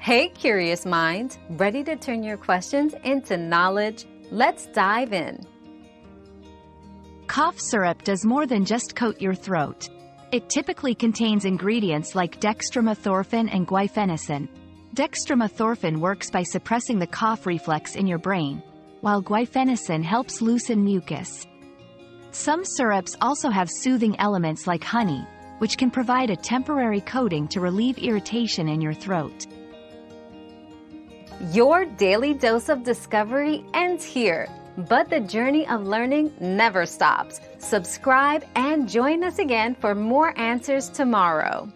Hey, curious minds, ready to turn your questions into knowledge? Let's dive in. Cough syrup does more than just coat your throat. It typically contains ingredients like dextromethorphan and guaifenesin. Dextromethorphan works by suppressing the cough reflex in your brain, while guaifenesin helps loosen mucus. Some syrups also have soothing elements like honey, which can provide a temporary coating to relieve irritation in your throat. Your daily dose of discovery ends here, but the journey of learning never stops. Subscribe and join us again for more answers tomorrow.